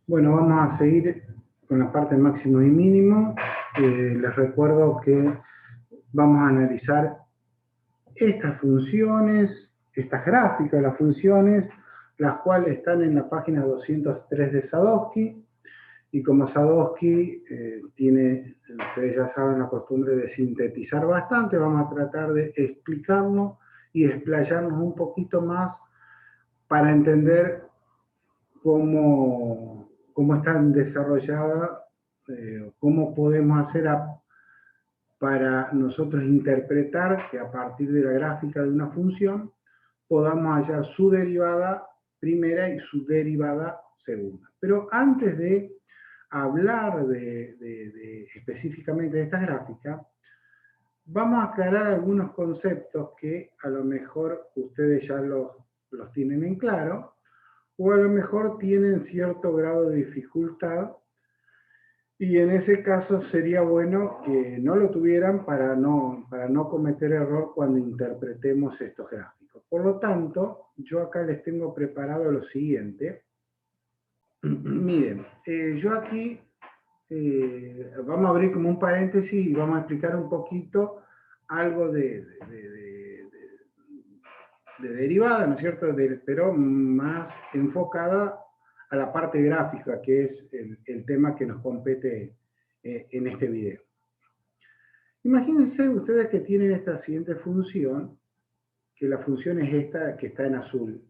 Bueno, vamos a seguir con la parte máximo y mínimo. Les recuerdo que vamos a analizar estas funciones, estas gráficas de las funciones, las cuales están en la página 203 de Sadowski. Y como Sadowski tiene, ustedes ya saben, la costumbre de sintetizar bastante, vamos a tratar de explicarnos y explayarnos un poquito más para entender cómo están desarrolladas, cómo podemos hacer para nosotros interpretar que a partir de la gráfica de una función podamos hallar su derivada primera y su derivada segunda. Pero antes de hablar específicamente de esta gráfica, vamos a aclarar algunos conceptos que a lo mejor ustedes ya los tienen en claro, o a lo mejor tienen cierto grado de dificultad, y en ese caso sería bueno que no lo tuvieran para no cometer error cuando interpretemos estos gráficos. Por lo tanto, yo acá les tengo preparado lo siguiente. Miren, yo aquí vamos a abrir como un paréntesis y vamos a explicar un poquito algo de derivada, ¿no es cierto? Pero más enfocada a la parte gráfica, que es el tema que nos compete en este video. Imagínense ustedes que tienen esta siguiente función, que la función es esta que está en azul.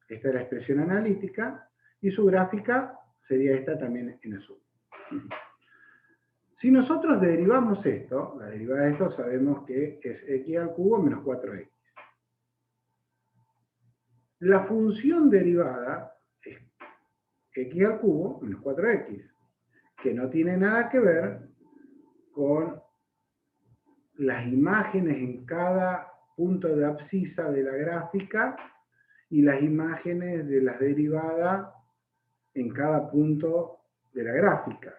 Esta es la expresión analítica y su gráfica sería esta también en azul. Si nosotros derivamos esto, la derivada de esto sabemos que es x al cubo menos 4x. La función derivada es x al cubo menos 4x, que no tiene nada que ver con las imágenes en cada punto de abscisa de la gráfica y las imágenes de las derivadas en cada punto de la gráfica.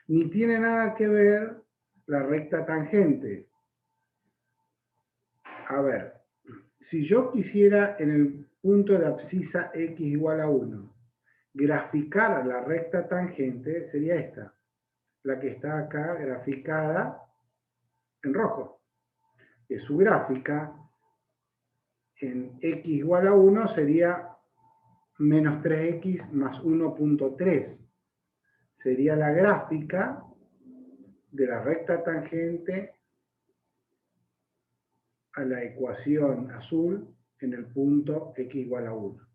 Ni tiene nada que ver la recta tangente. A ver, si yo quisiera en el punto de abscisa x igual a 1 graficar la recta tangente, sería esta, la que está acá graficada en rojo, que su gráfica en x igual a 1 sería menos 3x más 1.3. Sería la gráfica de la recta tangente a la ecuación azul en el punto x igual a 1.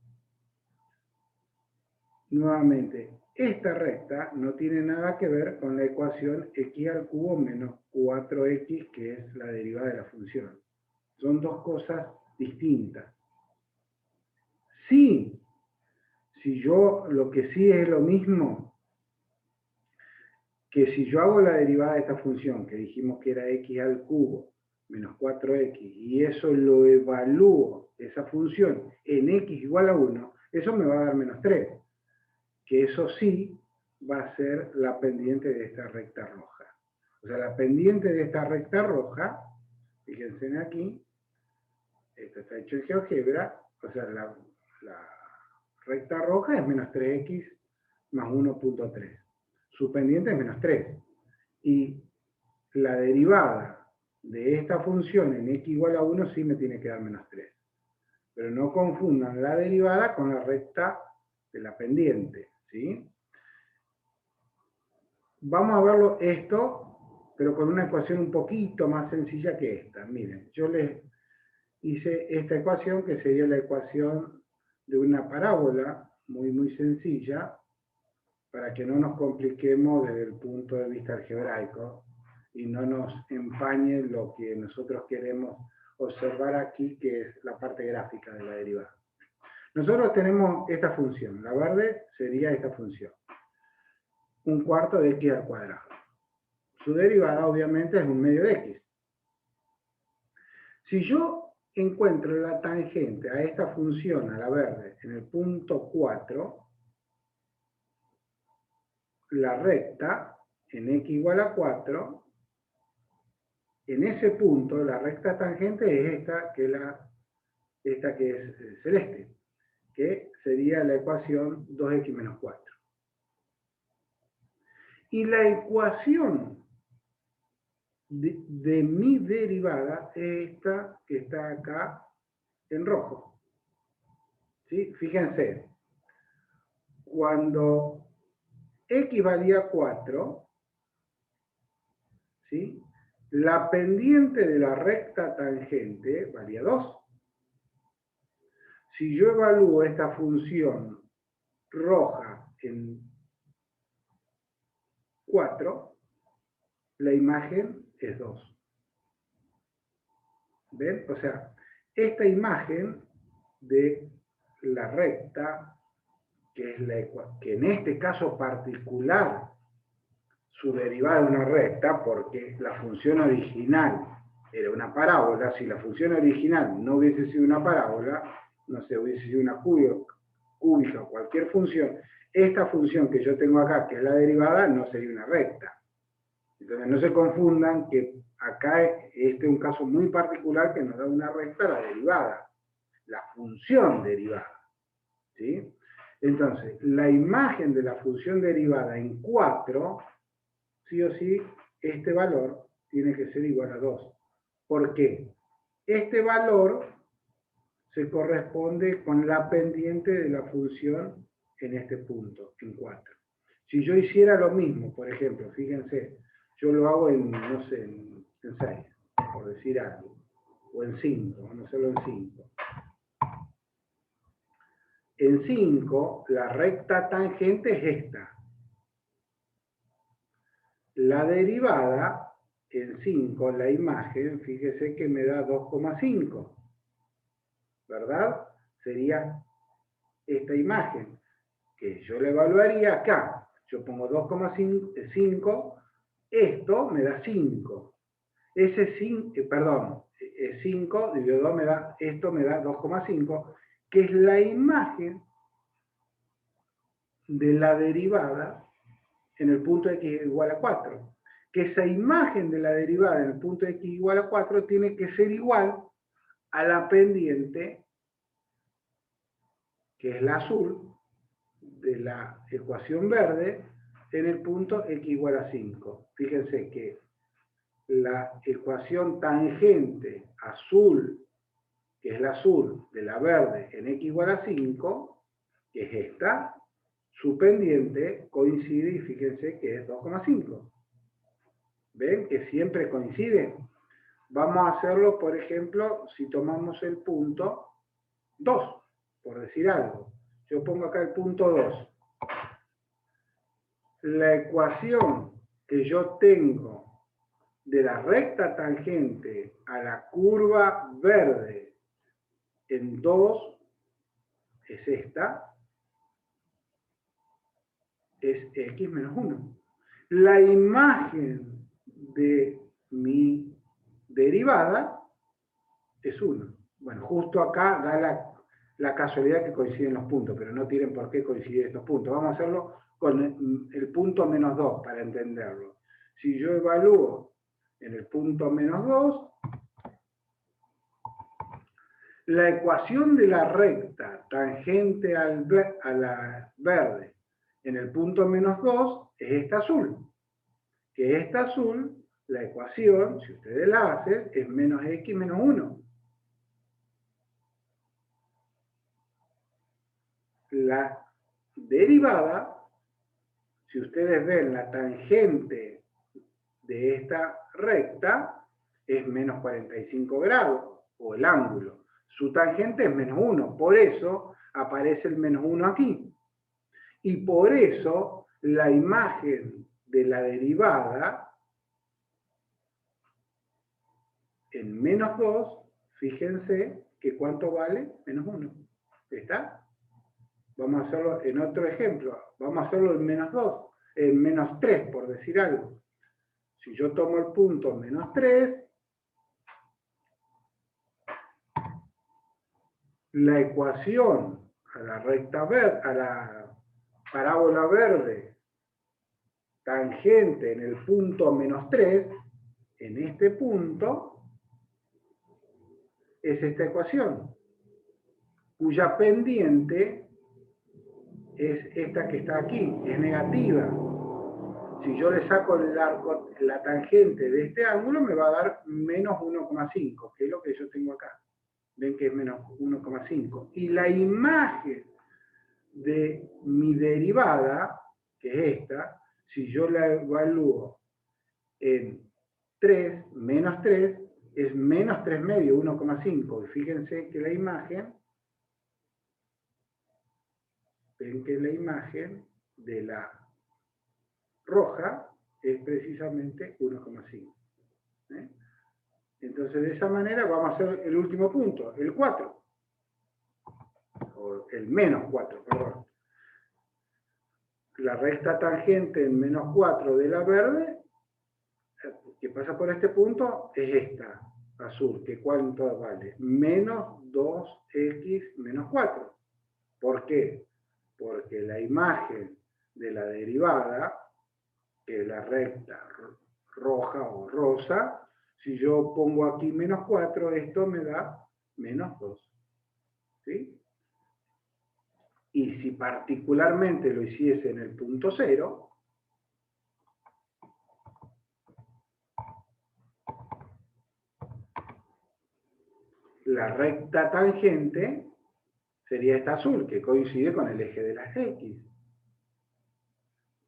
Nuevamente, esta recta no tiene nada que ver con la ecuación x al cubo menos 4x, que es la derivada de la función. Son dos cosas distintas. Sí, si yo lo que sí es lo mismo, que si yo hago la derivada de esta función, que dijimos que era x al cubo menos 4x, y eso lo evalúo, esa función, en x igual a 1, eso me va a dar menos 3. Que eso sí va a ser la pendiente de esta recta roja. O sea, la pendiente de esta recta roja, fíjense aquí, esto está hecho en GeoGebra, o sea, la recta roja es menos 3x más 1.3. Su pendiente es menos 3. Y la derivada de esta función en x igual a 1 sí me tiene que dar menos 3. Pero no confundan la derivada con la recta de la pendiente, ¿sí? Vamos a verlo esto, pero con una ecuación un poquito más sencilla que esta. Miren, yo les hice esta ecuación que sería la ecuación de una parábola muy sencilla para que no nos compliquemos desde el punto de vista algebraico y no nos empañe lo que nosotros queremos observar aquí, que es la parte gráfica de la derivada. Nosotros tenemos esta función, la verde sería esta función, 1/4 de x al cuadrado. Su derivada obviamente es un medio de x. Si yo encuentro la tangente a esta función, a la verde, en el punto 4, la recta en x igual a 4, en ese punto la recta tangente es esta que es celeste, que sería la ecuación 2x menos 4. Y la ecuación de mi derivada es esta que está acá en rojo. ¿Sí? Fíjense, cuando x valía 4, ¿sí? La pendiente de la recta tangente valía 2. Si yo evalúo esta función roja en 4, la imagen es 2. ¿Ven? O sea, esta imagen de la recta, que en este caso particular su derivada es una recta, porque la función original era una parábola. Si la función original no hubiese sido una parábola, no sé, hubiese sido una cúbica o cualquier función, esta función que yo tengo acá, que es la derivada, no sería una recta. Entonces no se confundan que acá este es un caso muy particular que nos da una recta, la derivada, la función derivada. ¿Sí? Entonces, la imagen de la función derivada en 4, sí o sí, este valor tiene que ser igual a 2. ¿Por qué? Este valor se corresponde con la pendiente de la función en este punto, en 4. Si yo hiciera lo mismo, por ejemplo, fíjense, yo lo hago en, no sé, en 6, por decir algo, o en 5, vamos a hacerlo en 5. En 5, la recta tangente es esta. La derivada, en 5, la imagen, fíjese que me da 2,5. ¿Verdad? Sería esta imagen, que yo la evaluaría acá. Yo pongo 2,5, esto me da 5. Ese 5 dividido 2 esto me da 2,5, que es la imagen de la derivada en el punto x igual a 4. Que esa imagen de la derivada en el punto x igual a 4 tiene que ser igual a la pendiente, que es la azul, de la ecuación verde, en el punto x igual a 5. Fíjense que la ecuación tangente azul, que es la azul, de la verde en x igual a 5, que es esta, su pendiente coincide, y fíjense que es 2,5. ¿Ven? Que siempre coincide. Vamos a hacerlo, por ejemplo, si tomamos el punto 2, por decir algo. Yo pongo acá el punto 2. La ecuación que yo tengo de la recta tangente a la curva verde en 2 es esta, es x menos 1. La imagen de mi derivada es 1. Bueno, justo acá da la casualidad que coinciden los puntos, pero no tienen por qué coincidir estos puntos. Vamos a hacerlo con el punto menos 2 para entenderlo. Si yo evalúo en el punto menos 2, la ecuación de la recta tangente a la verde en el punto menos 2 es esta azul. Que esta azul, la ecuación, si ustedes la hacen, es menos x menos 1. La derivada, si ustedes ven la tangente de esta recta, es menos 45 grados, o el ángulo. Su tangente es menos 1, por eso aparece el menos 1 aquí. Y por eso la imagen de la derivada en menos 2, fíjense que ¿cuánto vale? Menos 1. ¿Está? Vamos a hacerlo en otro ejemplo. Vamos a hacerlo en menos 2, en menos 3, por decir algo. Si yo tomo el punto menos 3, la ecuación a la recta verde, a la parábola verde tangente en el punto menos 3, en este punto, es esta ecuación, cuya pendiente es esta que está aquí, es negativa. si yo le saco la tangente de este ángulo, me va a dar menos 1,5, que es lo que yo tengo acá. Ven que es menos 1,5. Y la imagen de mi derivada, que es esta, si yo la evalúo en 3, menos 3, es menos 3 medio, 1,5. Y fíjense que la imagen, ven que la imagen de la roja es precisamente 1,5. ¿Eh? Entonces, de esa manera vamos a hacer el último punto, el 4. O el menos 4, perdón. La recta tangente en menos 4 de la verde, que pasa por este punto, es esta, azul, que ¿cuánto vale? Menos 2x menos 4. ¿Por qué? Porque la imagen de la derivada, que es la recta roja o rosa, si yo pongo aquí menos 4, esto me da menos 2. ¿Sí? Y si particularmente lo hiciese en el punto 0, la recta tangente sería esta azul, que coincide con el eje de las X.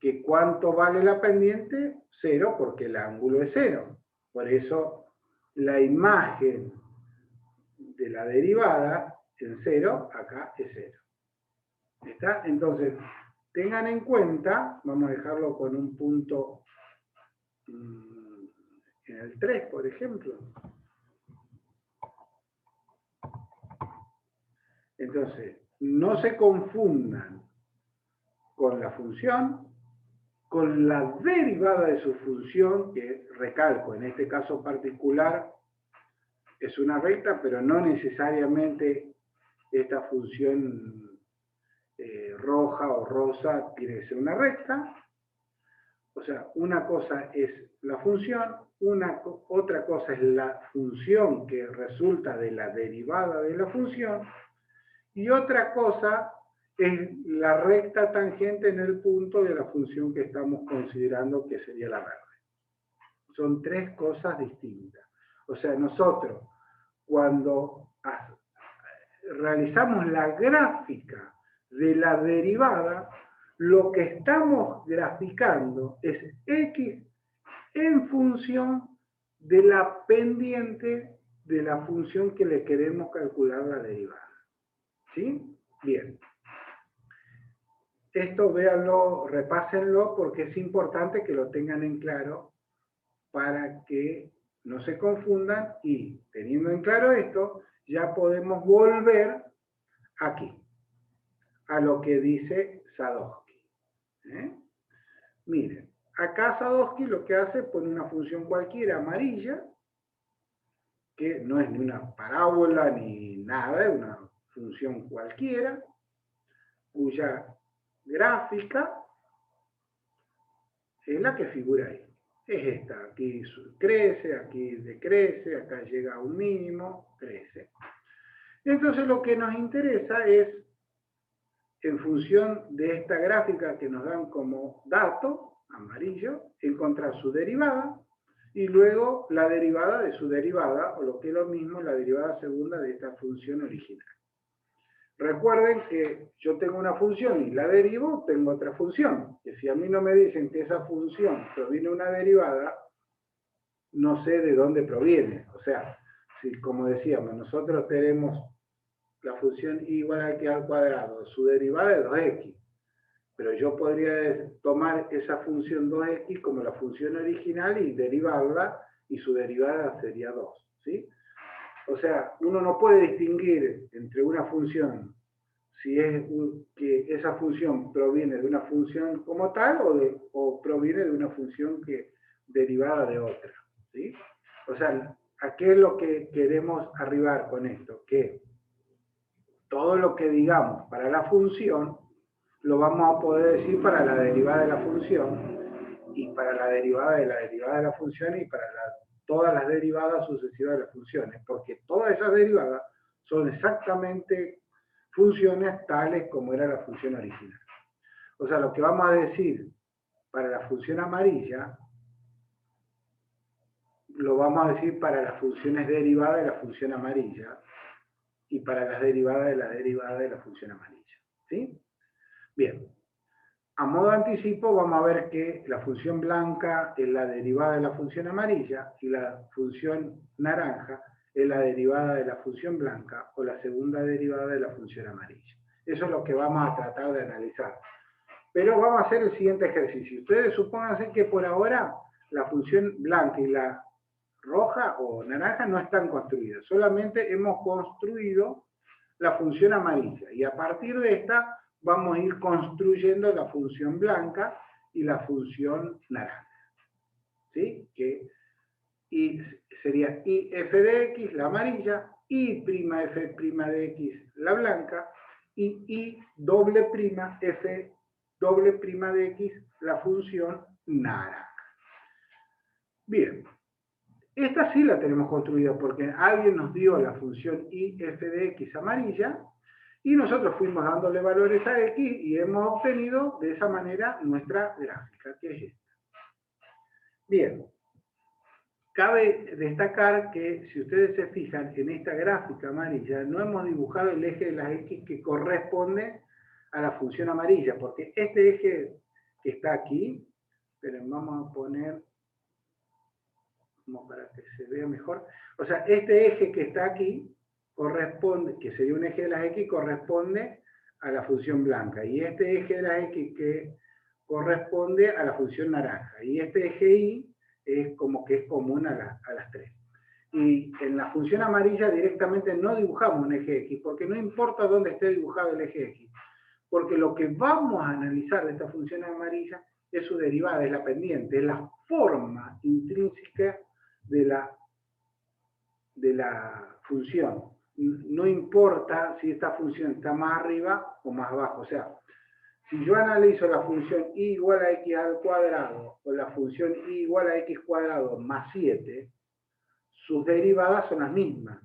¿Que cuánto vale la pendiente? 0, porque el ángulo es 0. Por eso la imagen de la derivada en 0, acá es 0. ¿Está? Entonces, tengan en cuenta, vamos a dejarlo con un punto en el 3, por ejemplo. Entonces, no se confundan con la función, con la derivada de su función, que recalco, en este caso particular, es una recta, pero no necesariamente esta función roja o rosa tiene que ser una recta. O sea, una cosa es la función, otra cosa es la función que resulta de la derivada de la función, y otra cosa es la recta tangente en el punto de la función que estamos considerando que sería la verde. Son tres cosas distintas. O sea, nosotros cuando realizamos la gráfica de la derivada, lo que estamos graficando es x en función de la pendiente de la función que le queremos calcular la derivada. ¿Sí? Bien. Esto véanlo, repásenlo, porque es importante que lo tengan en claro para que no se confundan y, teniendo en claro esto, ya podemos volver aquí, a lo que dice Sadowski. Miren, acá Sadowski lo que hace, pone una función cualquiera amarilla, que no es ni una parábola ni nada, es una función cualquiera, cuya gráfica es la que figura ahí. Es esta, aquí crece, aquí decrece, acá llega a un mínimo, crece. Entonces lo que nos interesa es, en función de esta gráfica que nos dan como dato, amarillo, encontrar su derivada, y luego la derivada de su derivada, o lo que es lo mismo, la derivada segunda de esta función original. Recuerden que yo tengo una función y la derivo, tengo otra función. Que si a mí no me dicen que esa función proviene de una derivada, no sé de dónde proviene. O sea, si como decíamos, nosotros tenemos la función y igual a x al cuadrado, su derivada es 2x. Pero yo podría tomar esa función 2x como la función original y derivarla, y su derivada sería 2. ¿Sí? O sea, uno no puede distinguir entre una función, si es que esa función proviene de una función como tal o proviene de una función que derivada de otra. ¿Sí? O sea, ¿a qué es lo que queremos arribar con esto? Que todo lo que digamos para la función lo vamos a poder decir para la derivada de la función y para la derivada de la función y para todas las derivadas sucesivas de las funciones, porque todas esas derivadas son exactamente funciones tales como era la función original. O sea, lo que vamos a decir para la función amarilla, lo vamos a decir para las funciones derivadas de la función amarilla y para las derivadas de la función amarilla. ¿Sí? Bien. A modo de anticipo vamos a ver que la función blanca es la derivada de la función amarilla y la función naranja es la derivada de la función blanca o la segunda derivada de la función amarilla. Eso es lo que vamos a tratar de analizar. Pero vamos a hacer el siguiente ejercicio. Ustedes supónganse que por ahora la función blanca y la roja o naranja no están construidas. Solamente hemos construido la función amarilla. Y a partir de esta vamos a ir construyendo la función blanca y la función naranja. ¿Sí? Y sería I f de x, la amarilla, I' f' de x, la blanca, y I doble prima f doble prima de x, la función naranja. Bien, esta sí la tenemos construida porque alguien nos dio la función I f de x amarilla y nosotros fuimos dándole valores a x y hemos obtenido de esa manera nuestra gráfica, que es esta. Bien, cabe destacar que si ustedes se fijan en esta gráfica amarilla, no hemos dibujado el eje de las x que corresponde a la función amarilla, porque este eje que está aquí, pero vamos a poner como para que se vea mejor, o sea, este eje que está aquí corresponde, que sería un eje de las x, corresponde a la función blanca, y este eje de las x que corresponde a la función naranja, y este eje y es como que es común a las tres. Y en la función amarilla directamente no dibujamos un eje x, porque no importa dónde esté dibujado el eje x, porque lo que vamos a analizar de esta función amarilla es su derivada, es la pendiente, es la forma intrínseca de la función. No importa si esta función está más arriba o más abajo. O sea, si yo analizo la función y igual a x al cuadrado o la función y igual a x cuadrado más 7, sus derivadas son las mismas,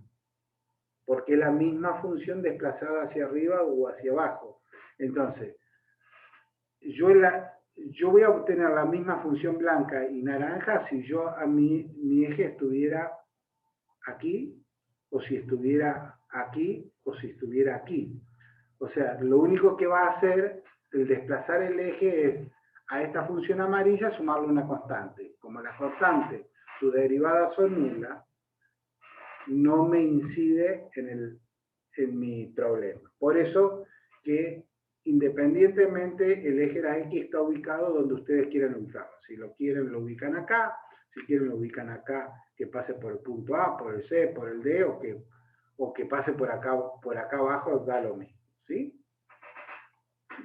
porque es la misma función desplazada hacia arriba o hacia abajo. Entonces, yo voy a obtener la misma función blanca y naranja si yo a mi eje estuviera aquí, o si estuviera aquí, o si estuviera aquí. O sea, lo único que va a hacer el desplazar el eje es a esta función amarilla sumarle una constante. Como la constante, sus derivadas son nulas, no me incide en mi problema. Por eso que independientemente el eje de la X está ubicado donde ustedes quieran ubicarlo. Si lo quieren, lo ubican acá. Si quieren, lo ubican acá, que pase por el punto A, por el C, por el D, o que pase por acá abajo, da lo mismo. ¿Sí?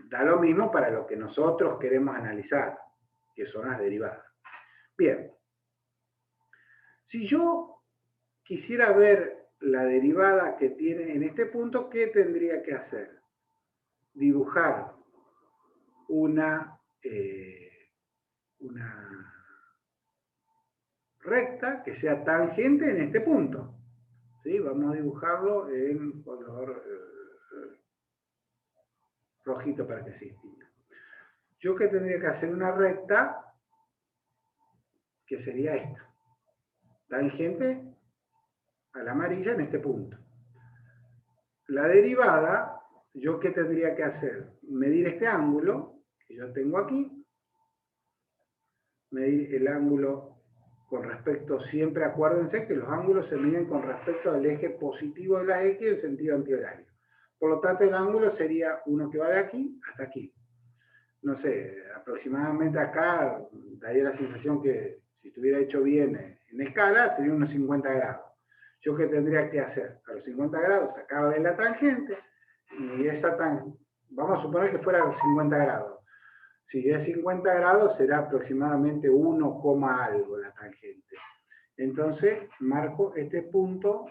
Da lo mismo para lo que nosotros queremos analizar, que son las derivadas. Bien. Si yo quisiera ver la derivada que tiene en este punto, ¿qué tendría que hacer? Dibujar una recta que sea tangente en este punto. ¿Sí? Vamos a dibujarlo en color rojito para que se distinga. Yo que tendría que hacer una recta que sería esta. Tangente a la amarilla en este punto. La derivada, yo que tendría que hacer, medir este ángulo que yo tengo aquí, medir el ángulo con respecto, siempre acuérdense que los ángulos se miden con respecto al eje positivo de la X en sentido antihorario. Por lo tanto, el ángulo sería uno que va de aquí hasta aquí. No sé, aproximadamente acá daría la sensación que si estuviera hecho bien en escala, sería unos 50 grados. ¿Yo qué tendría que hacer? A los 50 grados sacaba de la tangente y esa tangente, vamos a suponer que fuera 50 grados. Si es 50 grados será aproximadamente 1, algo la tangente. Entonces marco este punto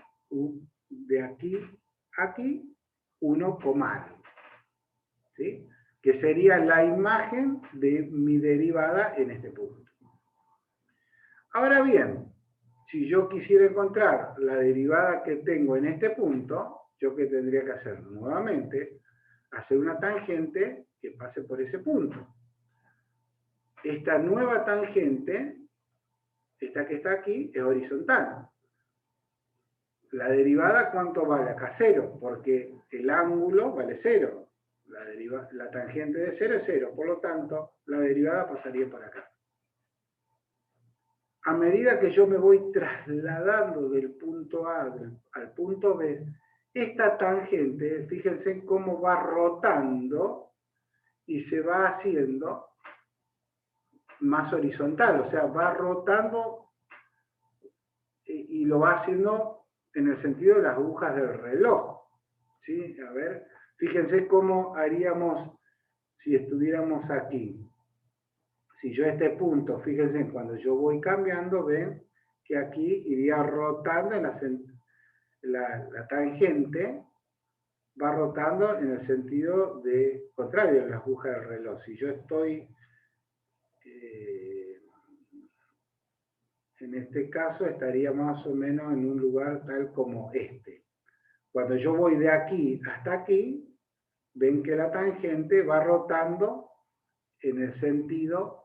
de aquí a aquí, 1, algo. ¿Sí? Que sería la imagen de mi derivada en este punto. Ahora bien, si yo quisiera encontrar la derivada que tengo en este punto, ¿yo qué tendría que hacer? Nuevamente, hacer una tangente que pase por ese punto. esta nueva tangente, esta que está aquí, es horizontal. La derivada, ¿cuánto vale? Acá 0, porque el ángulo vale 0. La tangente de 0 es 0, por lo tanto, la derivada pasaría por acá. A medida que yo me voy trasladando del punto A al punto B, esta tangente, fíjense cómo va rotando y se va haciendo más horizontal, o sea, va rotando y lo va haciendo en el sentido de las agujas del reloj. ¿Sí? A ver, fíjense cómo haríamos si estuviéramos aquí. Si yo este punto, fíjense, cuando yo voy cambiando, ven que aquí iría rotando la tangente, va rotando en el sentido contrario de la aguja del reloj. Si yo estoy, en este caso, estaría más o menos en un lugar tal como este. Cuando yo voy de aquí hasta aquí, ven que la tangente va rotando en el sentido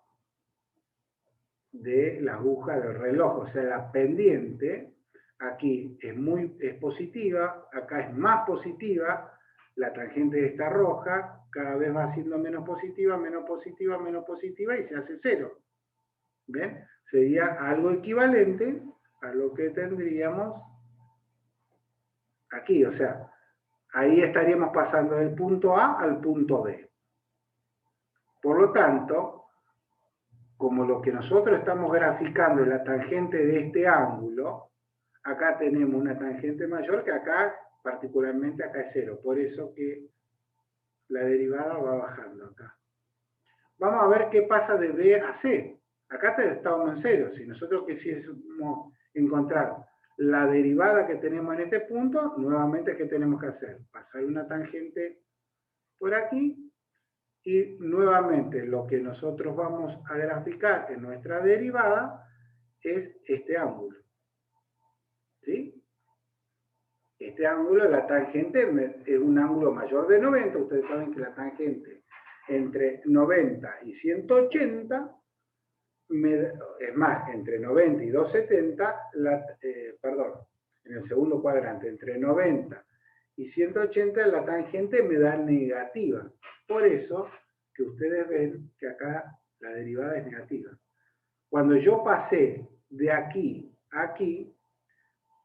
de la aguja del reloj, o sea, la pendiente aquí es positiva, acá es más positiva, la tangente está roja, cada vez va siendo menos positiva, menos positiva, menos positiva y se hace 0. ¿Ven? Sería algo equivalente a lo que tendríamos aquí, o sea, ahí estaríamos pasando del punto A al punto B. Por lo tanto, como lo que nosotros estamos graficando es la tangente de este ángulo, acá tenemos una tangente mayor que acá, particularmente acá es 0. Por eso que la derivada va bajando acá. Vamos a ver qué pasa de B a C. Acá estábamos en 0. Si nosotros quisiésemos encontrar la derivada que tenemos en este punto, nuevamente, ¿qué tenemos que hacer? Pasar una tangente por aquí. Y nuevamente lo que nosotros vamos a graficar en nuestra derivada es este ángulo. ¿Sí? Este ángulo, la tangente, es un ángulo mayor de 90. Ustedes saben que la tangente entre 90 y 180, es más, entre 90 y 270, perdón, en el segundo cuadrante, entre 90 y 180 la tangente me da negativa. Por eso que ustedes ven que acá la derivada es negativa. Cuando yo pasé de aquí a aquí,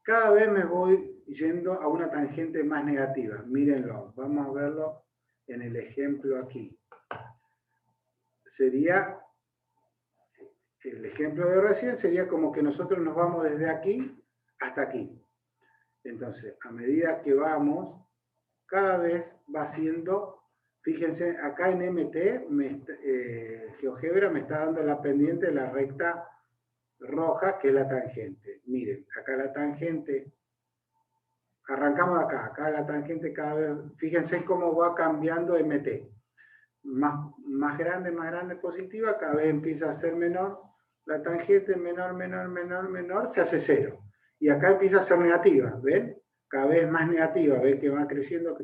cada vez me voy yendo a una tangente más negativa. Mírenlo, vamos a verlo en el ejemplo aquí. Sería, el ejemplo de recién sería como que nosotros nos vamos desde aquí hasta aquí. Entonces, a medida que vamos, cada vez va siendo, fíjense, acá en MT, GeoGebra me está dando la pendiente de la recta roja, que es la tangente. Miren, acá la tangente, arrancamos acá la tangente cada vez, fíjense cómo va cambiando MT. Más grande, positiva, cada vez empieza a ser menor, la tangente menor, se hace 0. Y acá empieza a ser negativa, ¿ven? Cada vez más negativa, ven que va creciendo.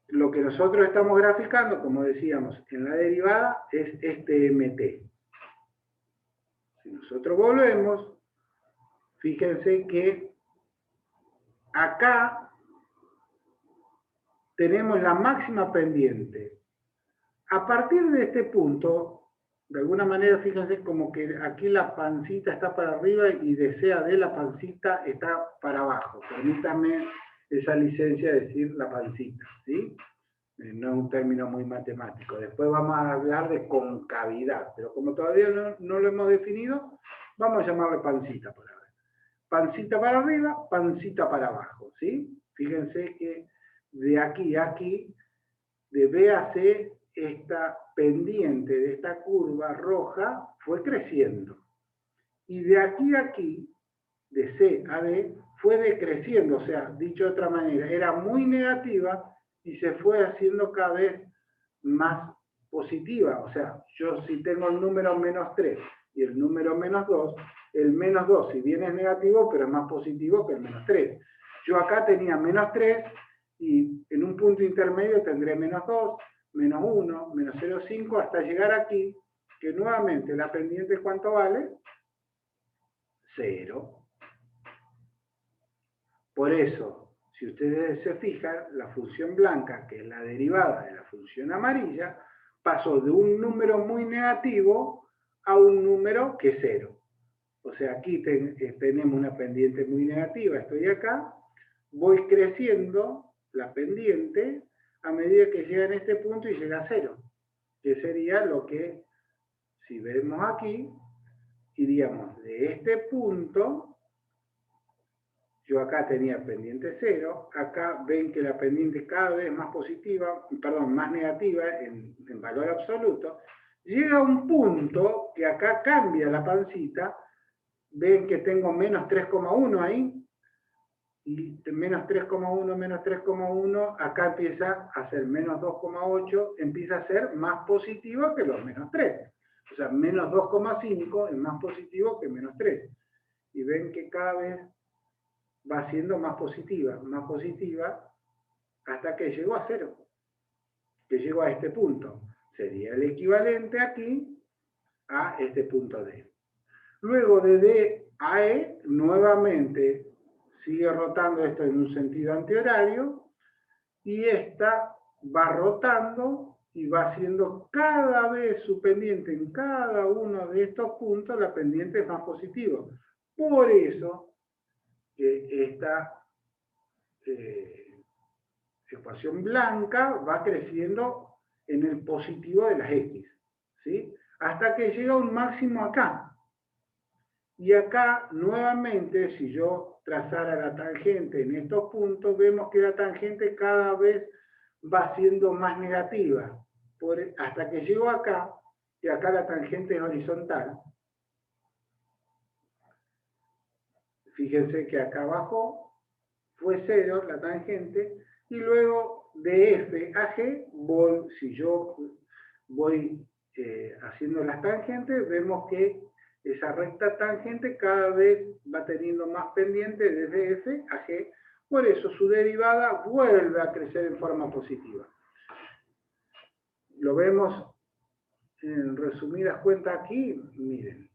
Lo que nosotros estamos graficando, como decíamos, en la derivada, es este MT. Si nosotros volvemos, fíjense que acá tenemos la máxima pendiente. A partir de este punto, de alguna manera, fíjense como que aquí la pancita está para arriba y desea de la pancita está para abajo. Permítanme esa licencia de decir la pancita, ¿sí? No es un término muy matemático. Después vamos a hablar de concavidad, pero como todavía no lo hemos definido, vamos a llamarle pancita por ahora. Pancita para arriba, pancita para abajo, ¿sí? Fíjense que de aquí a aquí, de B a C, esta pendiente de esta curva roja fue creciendo. Y de aquí a aquí, de C a D, fue decreciendo. O sea, dicho de otra manera, era muy negativa y se fue haciendo cada vez más positiva. O sea, yo si tengo el número menos 3 y el número menos 2, el menos 2, si bien es negativo, pero es más positivo que el menos 3. Yo acá tenía menos 3 y en un punto intermedio tendré menos 2, menos 1, menos 0,5, hasta llegar aquí, que nuevamente la pendiente, ¿cuánto vale? 0. Por eso, si ustedes se fijan, la función blanca, que es la derivada de la función amarilla, pasó de un número muy negativo a un número que es 0. O sea, aquí tenemos una pendiente muy negativa, estoy acá, voy creciendo la pendiente a medida que llega en este punto y llega a 0, que sería lo que, si vemos aquí, iríamos de este punto, yo acá tenía pendiente 0, acá ven que la pendiente cada vez más positiva, perdón, más negativa en valor absoluto, llega a un punto que acá cambia la pancita, ven que tengo menos 3,1 ahí, y menos 3,1, menos 3,1, acá empieza a ser menos 2,8, empieza a ser más positivo que los menos 3. O sea, menos 2,5 es más positivo que menos 3. Y ven que cada vez va siendo más positiva, hasta que llegó a 0, que llegó a este punto. Sería el equivalente aquí a este punto D. Luego de D a E, nuevamente sigue rotando esto en un sentido antihorario y esta va rotando y va haciendo cada vez su pendiente en cada uno de estos puntos, la pendiente es más positiva. Por eso esta ecuación blanca va creciendo en el positivo de las X, ¿sí? Hasta que llega a un máximo acá. Y acá, nuevamente, si yo trazara la tangente en estos puntos, vemos que la tangente cada vez va siendo más negativa, hasta que llego acá, y acá la tangente es horizontal. Fíjense que acá abajo fue 0 la tangente, y luego de F a G, si yo voy haciendo las tangentes, vemos que esa recta tangente cada vez va teniendo más pendiente desde F a G, por eso su derivada vuelve a crecer en forma positiva. Lo vemos en resumidas cuentas aquí, miren.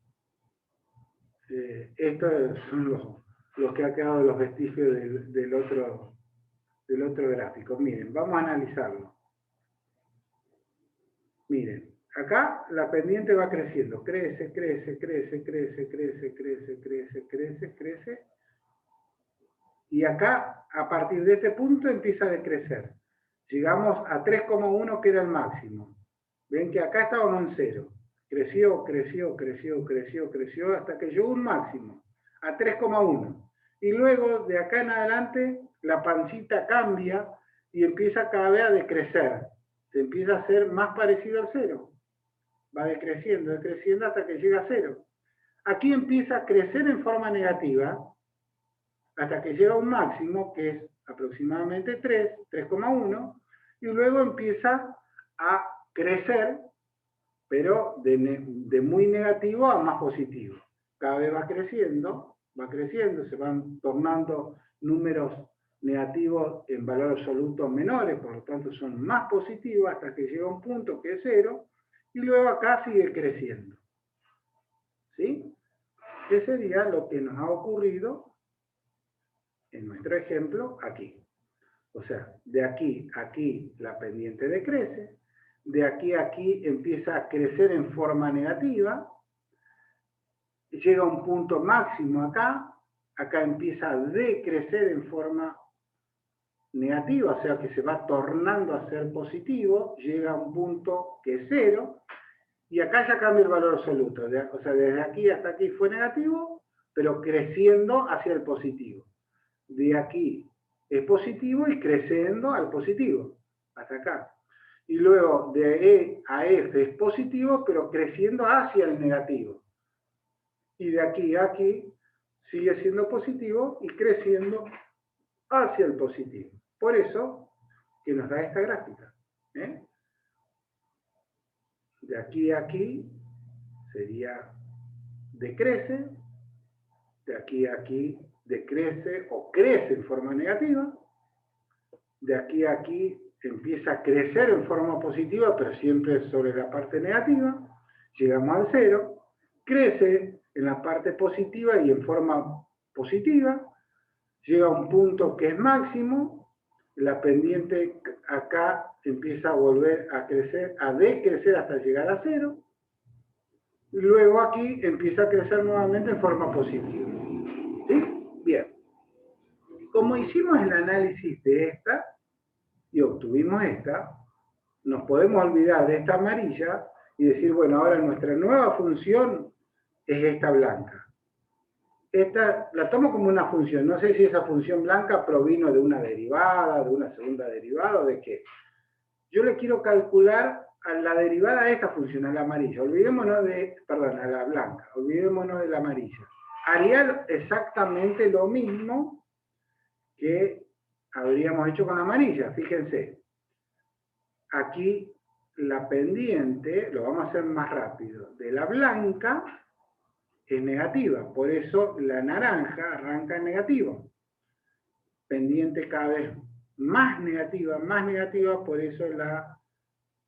Estos son los que han quedado los vestigios del otro gráfico. Miren, vamos a analizarlo. Miren, acá la pendiente va creciendo, crece, y acá, a partir de este punto, empieza a decrecer. Llegamos a 3,1, que era el máximo. Ven que acá estábamos en 0. Creció, hasta que llegó un máximo, a 3,1. Y luego, de acá en adelante, la pancita cambia y empieza cada vez a decrecer. Se empieza a hacer más parecido al 0. Va decreciendo hasta que llega a 0. Aquí empieza a crecer en forma negativa hasta que llega a un máximo que es aproximadamente 3,1, y luego empieza a crecer, pero de muy negativo a más positivo. Cada vez va creciendo, se van tornando números negativos en valor absoluto menores, por lo tanto son más positivos hasta que llega a un punto que es 0, y luego acá sigue creciendo. ¿Sí? ¿Qué sería lo que nos ha ocurrido en nuestro ejemplo aquí? O sea, de aquí a aquí la pendiente decrece, de aquí a aquí empieza a crecer en forma negativa, llega a un punto máximo acá, acá empieza a decrecer en forma negativa, o sea que se va tornando a ser positivo, llega a un punto que es 0, y acá ya cambia el valor absoluto, o sea, desde aquí hasta aquí fue negativo, pero creciendo hacia el positivo. De aquí es positivo y creciendo al positivo, hasta acá. Y luego de E a F es positivo, pero creciendo hacia el negativo. Y de aquí a aquí sigue siendo positivo y creciendo hacia el positivo. Por eso que nos da esta gráfica. De aquí a aquí sería decrece, de aquí a aquí decrece o crece en forma negativa, de aquí a aquí empieza a crecer en forma positiva, pero siempre sobre la parte negativa, llegamos al 0, crece en la parte positiva y en forma positiva, llega a un punto que es máximo, la pendiente acá empieza a volver a crecer, a decrecer hasta llegar a 0, y luego aquí empieza a crecer nuevamente en forma positiva. ¿Sí? Bien. Como hicimos el análisis de esta y obtuvimos esta, nos podemos olvidar de esta amarilla y decir, bueno, ahora nuestra nueva función es esta blanca. Esta la tomo como una función. No sé si esa función blanca provino de una derivada, de una segunda derivada o de qué. Yo le quiero calcular a la derivada de esta función, a la amarilla. Olvidémonos de, perdón, a la blanca. Olvidémonos de la amarilla. Haría exactamente lo mismo que habríamos hecho con la amarilla. Fíjense. Aquí la pendiente, lo vamos a hacer más rápido, de la blanca es negativa, por eso la naranja arranca en negativo. Pendiente cada vez más negativa, por eso la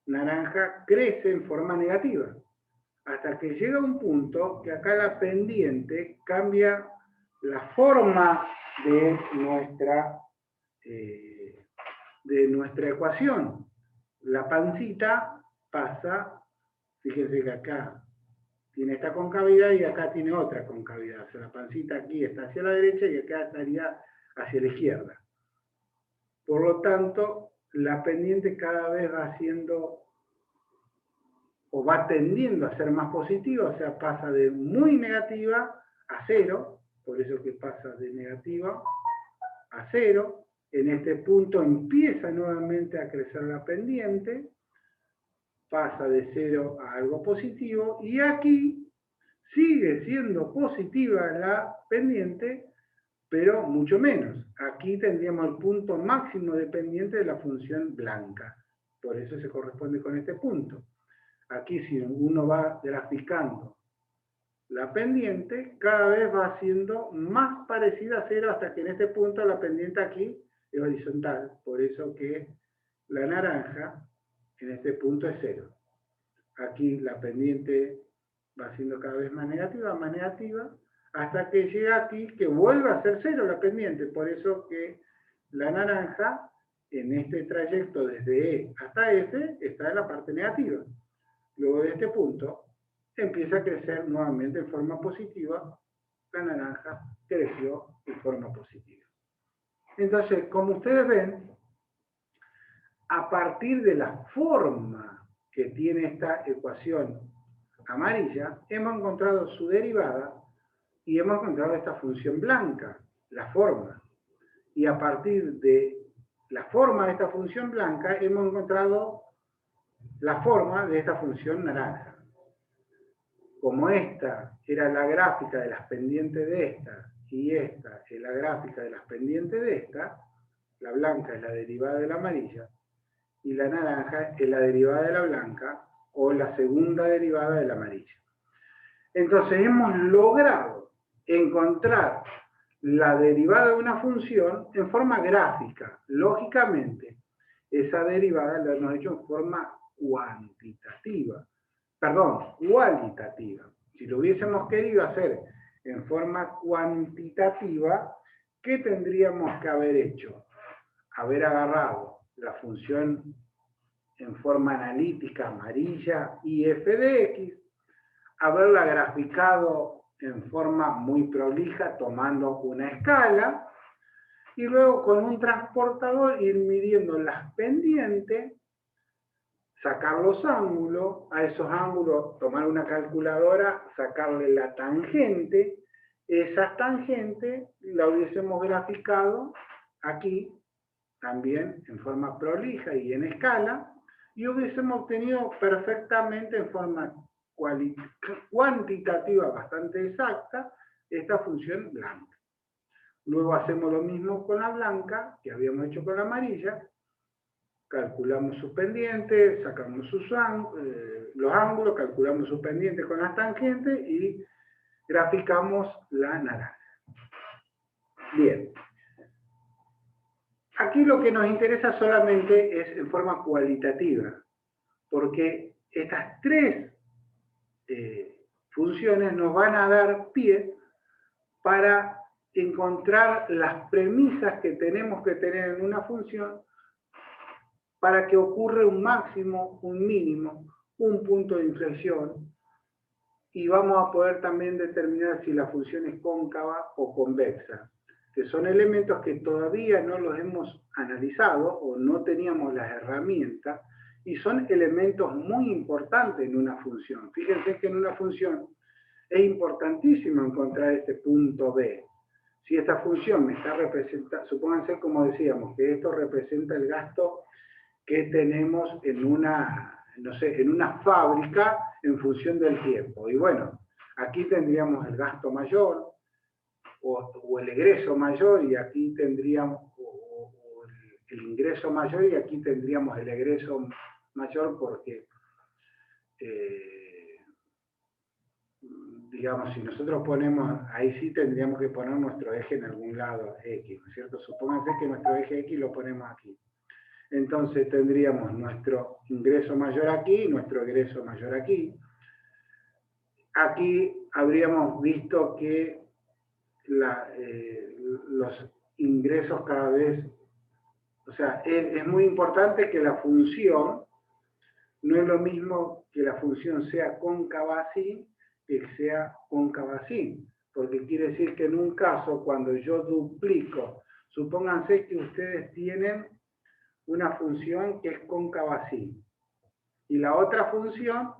naranja crece en forma negativa. Hasta que llega un punto que acá la pendiente cambia la forma de nuestra ecuación. La pancita pasa, fíjense que acá tiene esta concavidad y acá tiene otra concavidad. O sea, la pancita aquí está hacia la derecha y acá estaría hacia la izquierda. Por lo tanto, la pendiente cada vez va haciendo o va tendiendo a ser más positiva, o sea, pasa de muy negativa a 0, por eso que pasa de negativa a 0. En este punto empieza nuevamente a crecer la pendiente, pasa de 0 a algo positivo, y aquí sigue siendo positiva la pendiente, pero mucho menos. Aquí tendríamos el punto máximo de pendiente de la función blanca. Por eso se corresponde con este punto. Aquí si uno va graficando la pendiente, cada vez va siendo más parecida a 0 hasta que en este punto la pendiente aquí es horizontal. Por eso que la naranja en este punto es 0. Aquí la pendiente va siendo cada vez más negativa, hasta que llega aquí que vuelve a ser 0 la pendiente. Por eso que la naranja en este trayecto desde E hasta F está en la parte negativa. Luego de este punto empieza a crecer nuevamente en forma positiva. La naranja creció en forma positiva. Entonces, como ustedes ven, a partir de la forma que tiene esta ecuación amarilla, hemos encontrado su derivada y hemos encontrado esta función blanca, la forma. Y a partir de la forma de esta función blanca, hemos encontrado la forma de esta función naranja. Como esta era la gráfica de las pendientes de esta y esta es la gráfica de las pendientes de esta, la blanca es la derivada de la amarilla y la naranja es la derivada de la blanca o la segunda derivada de la amarilla. Entonces hemos logrado encontrar la derivada de una función en forma gráfica. Lógicamente, esa derivada la hemos hecho en forma cualitativa. Si lo hubiésemos querido hacer en forma cuantitativa, ¿qué tendríamos que haber hecho? Haber agarrado la función en forma analítica amarilla y f de x, haberla graficado en forma muy prolija tomando una escala y luego con un transportador ir midiendo las pendientes, sacar los ángulos, a esos ángulos tomar una calculadora, sacarle la tangente, esa tangente la hubiésemos graficado aquí también en forma prolija y en escala y hubiésemos obtenido perfectamente en forma cuantitativa bastante exacta esta función blanca. Luego hacemos lo mismo con la blanca que habíamos hecho con la amarilla, calculamos sus pendientes, sacamos los ángulos, calculamos sus pendientes con las tangentes y graficamos la naranja. Bien. Aquí Aquí lo que nos interesa solamente es en forma cualitativa, porque estas tres funciones nos van a dar pie para encontrar las premisas que tenemos que tener en una función para que ocurra un máximo, un mínimo, un punto de inflexión, y vamos a poder también determinar si la función es cóncava o convexa, que son elementos que todavía no los hemos analizado o no teníamos las herramientas, y son elementos muy importantes en una función. Fíjense que en una función es importantísimo encontrar este punto B. Si esta función me está representando, supónganse como decíamos, que esto representa el gasto que tenemos en una, no sé, en una fábrica en función del tiempo. Y bueno, aquí tendríamos el gasto mayor o el egreso mayor, y aquí tendríamos o el ingreso mayor, y aquí tendríamos el egreso mayor porque, digamos, si nosotros ponemos, ahí sí tendríamos que poner nuestro eje en algún lado X, ¿no es cierto? Supónganse que nuestro eje X lo ponemos aquí. Entonces tendríamos nuestro ingreso mayor aquí y nuestro egreso mayor aquí. Aquí habríamos visto que los ingresos cada vez, o sea, es muy importante que la función, no es lo mismo que la función sea cóncava así que sea cóncava así, porque quiere decir que en un caso, cuando yo duplico, supónganse que ustedes tienen una función que es cóncava así, y la otra función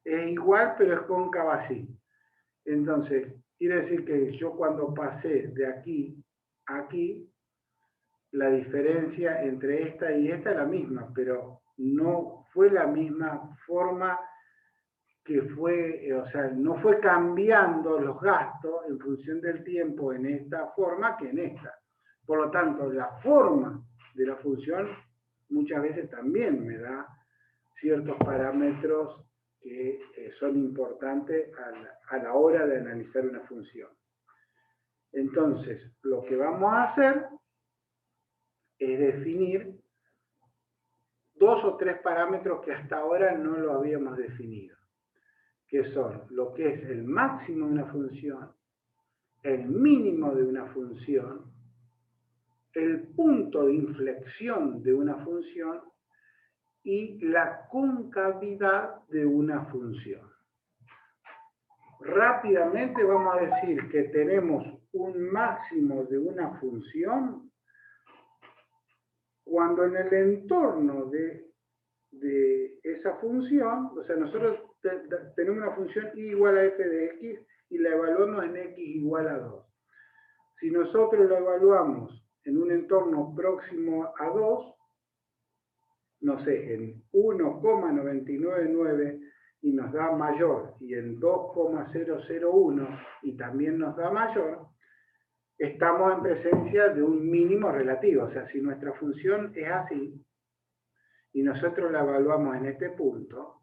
es igual pero es cóncava así. Entonces, quiere decir que yo cuando pasé de aquí a aquí, la diferencia entre esta y esta es la misma, pero no fue la misma forma que fue, o sea, no fue cambiando los gastos en función del tiempo en esta forma que en esta. Por lo tanto, la forma de la función muchas veces también me da ciertos parámetros que son importantes a la hora de analizar una función. Entonces, lo que vamos a hacer es definir dos o tres parámetros que hasta ahora no lo habíamos definido, que son lo que es el máximo de una función, el mínimo de una función, el punto de inflexión de una función y la concavidad de una función. Rápidamente vamos a decir que tenemos un máximo de una función cuando en el entorno de esa función, o sea, nosotros tenemos una función y igual a f de x y la evaluamos en x igual a 2. Si nosotros la evaluamos en un entorno próximo a 2, no sé, en 1,999 y nos da mayor, y en 2,001 y también nos da mayor, estamos en presencia de un mínimo relativo. O sea, si nuestra función es así, y nosotros la evaluamos en este punto,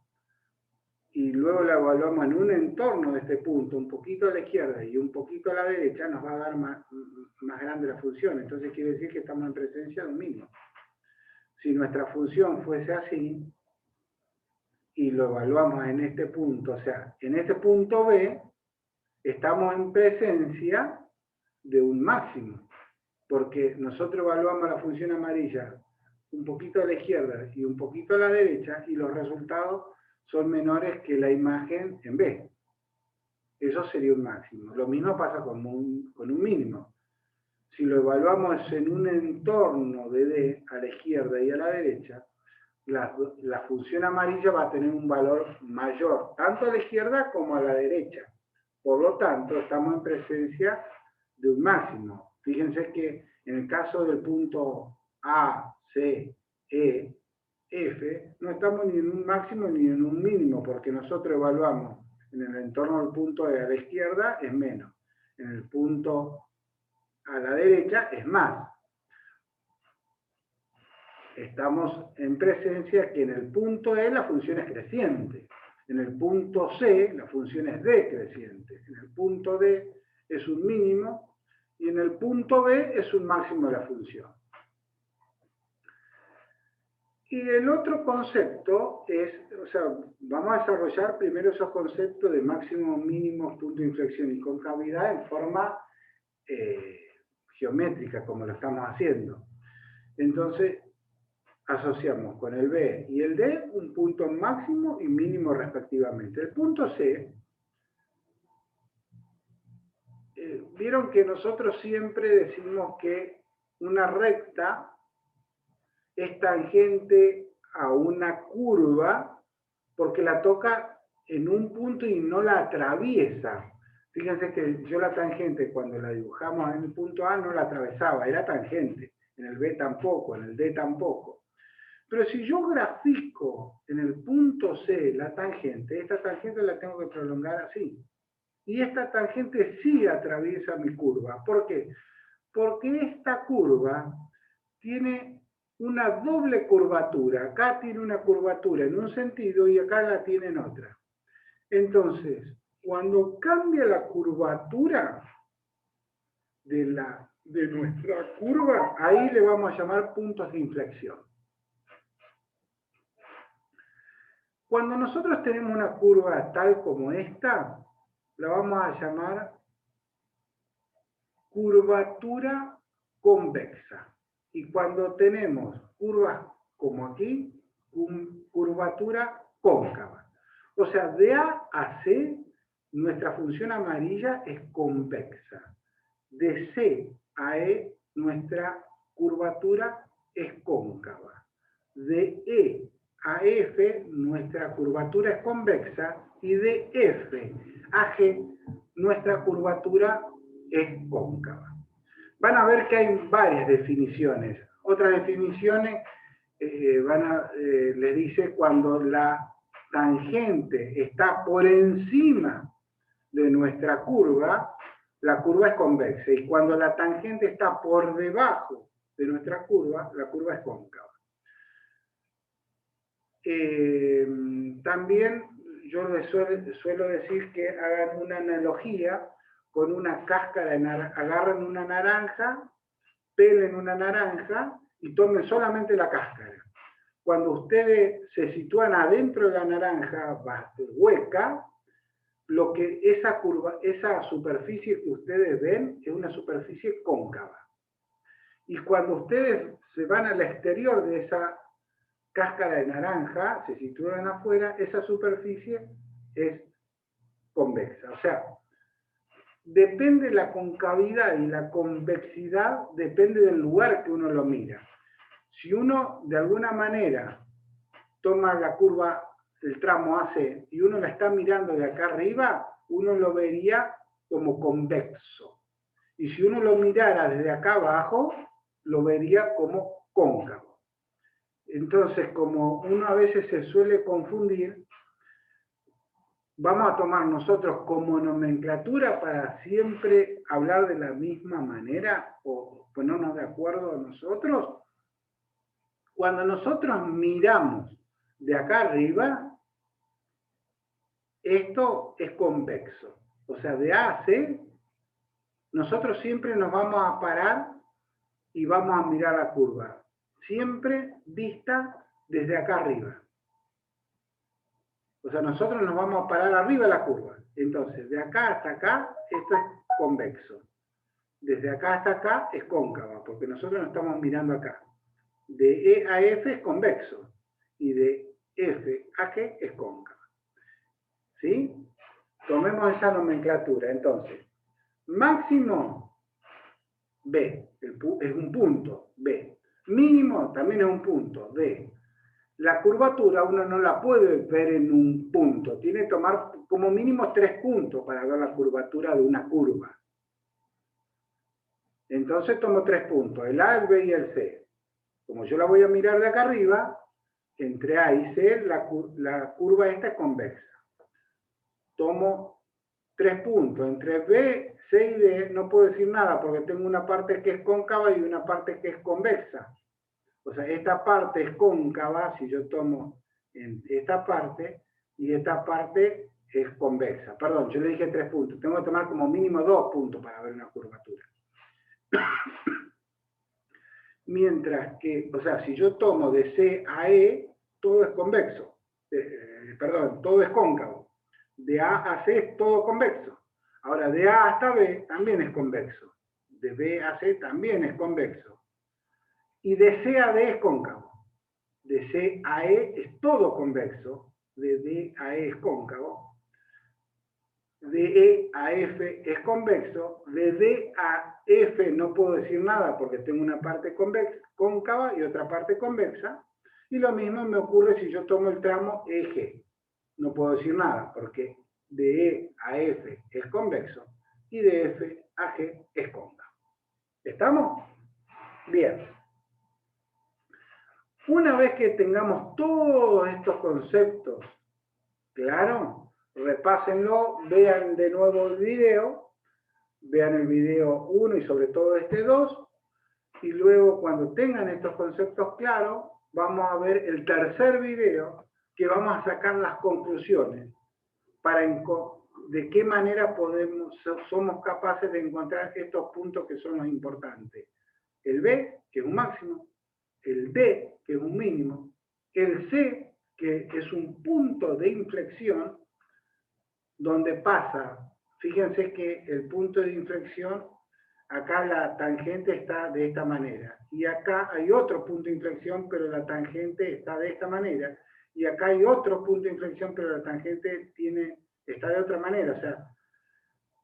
y luego la evaluamos en un entorno de este punto, un poquito a la izquierda y un poquito a la derecha, nos va a dar más grande la función. Entonces quiere decir que estamos en presencia de un mínimo. Si nuestra función fuese así, y lo evaluamos en este punto, o sea, en este punto B, estamos en presencia de un máximo, porque nosotros evaluamos la función amarilla un poquito a la izquierda y un poquito a la derecha, y los resultados son menores que la imagen en B. Eso sería un máximo. Lo mismo pasa con un mínimo. Si lo evaluamos en un entorno de D a la izquierda y a la derecha, la función amarilla va a tener un valor mayor, tanto a la izquierda como a la derecha. Por lo tanto, estamos en presencia de un máximo. Fíjense que en el caso del punto A, C, E, F, no estamos ni en un máximo ni en un mínimo, porque nosotros evaluamos en el entorno del punto E a la izquierda es menos, en el punto a la derecha es más. Estamos en presencia que en el punto E la función es creciente, en el punto C la función es decreciente, en el punto D es un mínimo y en el punto B es un máximo de la función. Y el otro concepto es, o sea, vamos a desarrollar primero esos conceptos de máximo, mínimo, punto de inflexión y concavidad en forma geométrica, como lo estamos haciendo. Entonces, asociamos con el B y el D un punto máximo y mínimo respectivamente. El punto C, vieron que nosotros siempre decimos que una recta es tangente a una curva porque la toca en un punto y no la atraviesa. Fíjense que yo la tangente cuando la dibujamos en el punto A no la atravesaba, era tangente. En el B tampoco, en el D tampoco. Pero si yo grafico en el punto C la tangente, esta tangente la tengo que prolongar así. Y esta tangente sí atraviesa mi curva. ¿Por qué? Porque esta curva tiene una doble curvatura. Acá tiene una curvatura en un sentido y acá la tiene en otra. Entonces, cuando cambia la curvatura de nuestra curva, ahí le vamos a llamar puntos de inflexión. Cuando nosotros tenemos una curva tal como esta, la vamos a llamar curvatura convexa. Y cuando tenemos curvas como aquí, curvatura cóncava. O sea, de A a C, nuestra función amarilla es convexa. De C a E, nuestra curvatura es cóncava. De E a F, nuestra curvatura es convexa. Y de F a G, nuestra curvatura es cóncava. Van a ver que hay varias definiciones. Otras definiciones les dice cuando la tangente está por encima de nuestra curva, la curva es convexa. Y cuando la tangente está por debajo de nuestra curva, la curva es cóncava. También yo les suelo decir que hagan una analogía con una cáscara, agarren una naranja, pelen una naranja y tomen solamente la cáscara. Cuando ustedes se sitúan adentro de la naranja hueca, lo que esa superficie que ustedes ven es una superficie cóncava. Y cuando ustedes se van al exterior de esa cáscara de naranja, se sitúan afuera, esa superficie es convexa. O sea, depende la concavidad y la convexidad, depende del lugar que uno lo mira. Si uno de alguna manera toma la curva, el tramo AC, y uno la está mirando de acá arriba, uno lo vería como convexo. Y si uno lo mirara desde acá abajo, lo vería como cóncavo. Entonces, como uno a veces se suele confundir, vamos a tomar nosotros como nomenclatura para siempre hablar de la misma manera o ponernos de acuerdo a nosotros. Cuando nosotros miramos de acá arriba, esto es convexo. O sea, de A a C, nosotros siempre nos vamos a parar y vamos a mirar la curva. Siempre vista desde acá arriba. O sea, nosotros nos vamos a parar arriba de la curva. Entonces, de acá hasta acá, esto es convexo. Desde acá hasta acá es cóncava, porque nosotros nos estamos mirando acá. De E a F es convexo. Y de F a G es cóncava. ¿Sí? Tomemos esa nomenclatura. Entonces, máximo, B. Es un punto, B. Mínimo también es un punto, D. La curvatura uno no la puede ver en un punto, tiene que tomar como mínimo 3 puntos para ver la curvatura de una curva. Entonces tomo 3 puntos, el A, el B y el C. Como yo la voy a mirar de acá arriba, entre A y C la curva esta es convexa. Tomo 3 puntos, entre B, C y D no puedo decir nada porque tengo una parte que es cóncava y una parte que es convexa. O sea, esta parte es cóncava, si yo tomo en esta parte, y esta parte es convexa. Perdón, yo le dije 3 puntos. Tengo que tomar como mínimo 2 puntos para ver una curvatura. Mientras que, o sea, si yo tomo de C a E, todo es convexo. Perdón, todo es cóncavo. De A a C es todo convexo. Ahora, de A hasta B también es convexo. De B a C también es convexo. Y de C a D es cóncavo. De C a E es todo convexo. De D a E es cóncavo. De E a F es convexo. De D a F no puedo decir nada porque tengo una parte cóncava y otra parte convexa. Y lo mismo me ocurre si yo tomo el tramo EG. No puedo decir nada porque de E a F es convexo y de F a G es cóncavo. ¿Estamos? Bien. Una vez que tengamos todos estos conceptos claros, repásenlo, vean de nuevo el video, vean el video 1 y sobre todo este 2, y luego cuando tengan estos conceptos claros, vamos a ver el tercer video que vamos a sacar las conclusiones para de qué manera somos capaces de encontrar estos puntos que son los importantes. El B, que es un máximo, el D, que es un mínimo, el C, que es un punto de inflexión, donde pasa, fíjense que el punto de inflexión, acá la tangente está de esta manera, y acá hay otro punto de inflexión, pero la tangente está de esta manera, y acá hay otro punto de inflexión, pero la tangente está de otra manera, o sea,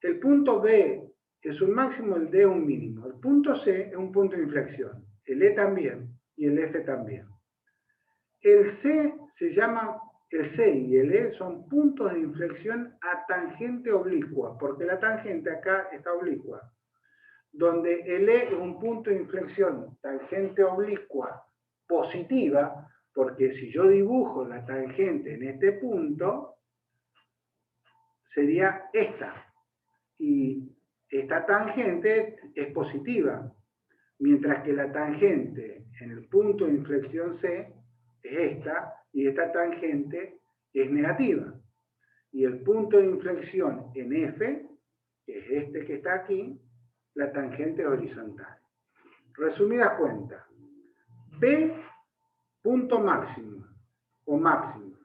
el punto B es un máximo, el D es un mínimo, el punto C es un punto de inflexión, el E también, y el F también. El C se llama, el C y el E son puntos de inflexión a tangente oblicua, porque la tangente acá está oblicua, donde el E es un punto de inflexión tangente oblicua positiva, porque si yo dibujo la tangente en este punto, sería esta, y esta tangente es positiva, mientras que la tangente en el punto de inflexión C es esta, y esta tangente es negativa. Y el punto de inflexión en F, que es este que está aquí, la tangente horizontal. Resumidas cuentas, B, punto máximo o máximo.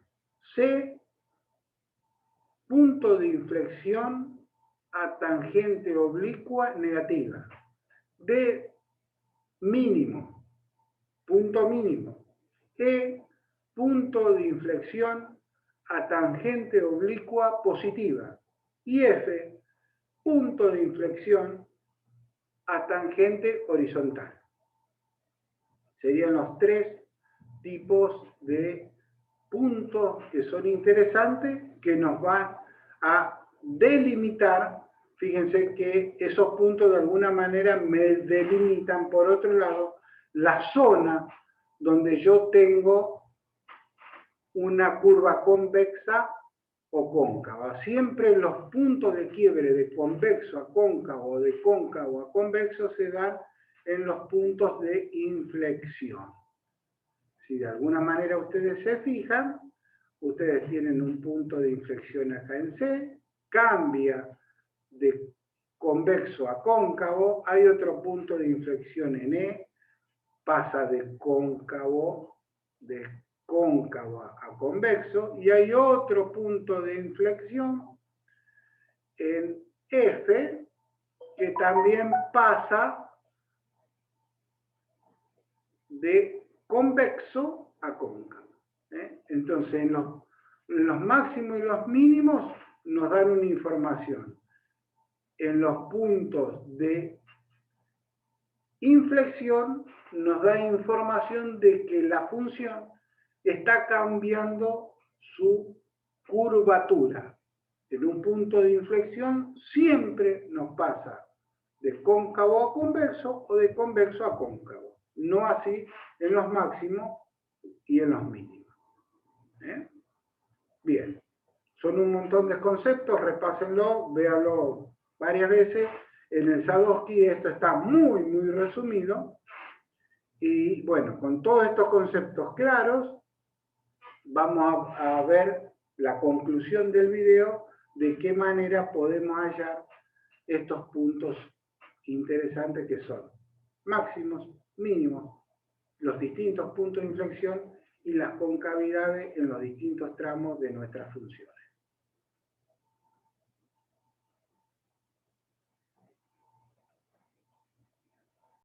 C, punto de inflexión a tangente oblicua negativa. D, mínimo, punto mínimo. E, punto de inflexión a tangente oblicua positiva. Y F, punto de inflexión a tangente horizontal. Serían los tres tipos de puntos que son interesantes, que nos van a delimitar. Fíjense que esos puntos de alguna manera me delimitan, por otro lado, la zona donde yo tengo una curva convexa o cóncava. Siempre los puntos de quiebre de convexo a cóncavo o de cóncavo a convexo se dan en los puntos de inflexión. Si de alguna manera ustedes se fijan, ustedes tienen un punto de inflexión acá en C, cambia de convexo a cóncavo, hay otro punto de inflexión en E, pasa de cóncavo a convexo, y hay otro punto de inflexión en F que también pasa de convexo a cóncavo. Entonces, en los máximos y los mínimos nos dan una información. En los puntos de inflexión nos da información de que la función está cambiando su curvatura. En un punto de inflexión siempre nos pasa de cóncavo a convexo o de convexo a cóncavo. No así en los máximos y en los mínimos. Bien, son un montón de conceptos, repásenlo, véanlo varias veces. En el Sadowski esto está muy, muy resumido. Y bueno, con todos estos conceptos claros, vamos a ver la conclusión del video, de qué manera podemos hallar estos puntos interesantes que son máximos mínimos, los distintos puntos de inflexión y las concavidades en los distintos tramos de nuestra función.